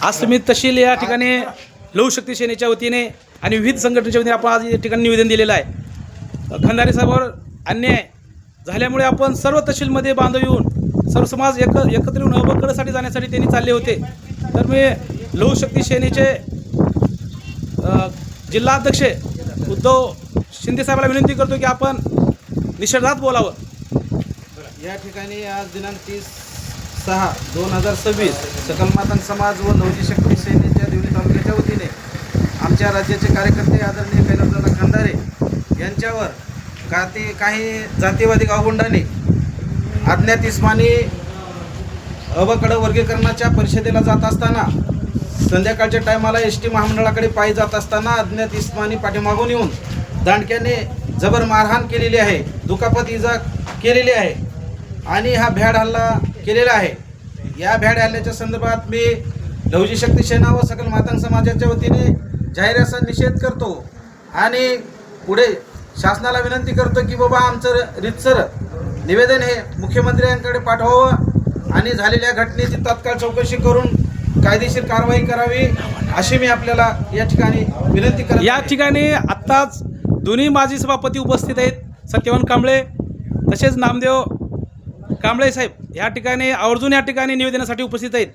आज तुम्ही तहसील या ठिकाणी लघुशक्ती सेनेच्या वतीने आणि विविध संघटनेच्या वतीने आपण आज या ठिकाणी निवेदन दिलेलं आहे। खंदारे साहेबांवर अन्याय झाल्यामुळे आपण सर्व तहसीलमध्ये बांधव येऊन सर्व समाज एकत्र येऊन अबकडसाठी जाण्यासाठी त्यांनी चालले होते। तर मी लघुशक्ती सेनेचे जिल्हाध्यक्ष उद्धव शिंदे साहेबांना विनंती करतो की आपण निषेधात बोलावं। या ठिकाणी आज दिनांक 30/6/2026 सकल मातंग समाज व लघुशक्ती सेनेच्या देवळी तालुक्याच्या वतीने आमच्या राज्याचे कार्यकर्ते आदरणीय कैलासदादा खंदारे यांच्यावर काही जातीवादी गावगुंडांनी अज्ञात इस्मानी अबकड वर्गीकरणाच्या परिषदेला जात असताना संध्याकाळच्या टायमाला एसटी महामंडळाकडे पायी जात असताना अज्ञात इस्मानी पाठीमागून येऊन दांडक्याने जबर मारहाण केलेली आहे, दुखापत इजा केलेली आहे आणि हा भ्याड हल्ला केलेला आहे। या भ्याड हल्ल्याच्या संदर्भात मी लघुशक्ती सेना व सकल मातंग समाजाच्या वतीने जाहीर असा निषेध करतो आणि पुढे शासनाला विनंती करतो की बाबा आमचं रीतसर निवेदन हे मुख्यमंत्र्यांकडे पाठवावं आणि झालेल्या घटनेची तात्काळ चौकशी करून कायदेशीर कारवाई करावी अशी मी आपल्याला या ठिकाणी विनंती करतो। या ठिकाणी आत्ताच दोन्ही माजी सभापती उपस्थित आहेत, सत्यवान कांबळे तसेच नामदेव कांबळे साहेब या ठिकाणी आवर्जून या ठिकाणी निवेदनासाठी उपस्थित आहेत।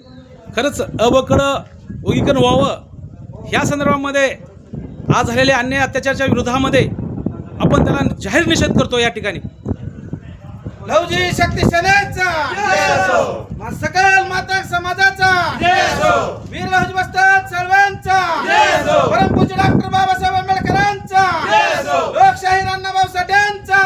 खरंच अबकड वर्गीकरण व्हावं ह्या संदर्भामध्ये आज झालेल्या अन्याय अत्याचाराच्या विरोधामध्ये आपण त्याला जाहीर निषेध करतो। या ठिकाणी लघुशक्ती सेनेचा सकल मातंग समाजाचा वीर लहुजी वस्ताद सर्वांचा परमपूज्य डॉक्टर बाबासाहेब आंबेडकरांचा लोकशाही अण्णाभाऊ साठेंचा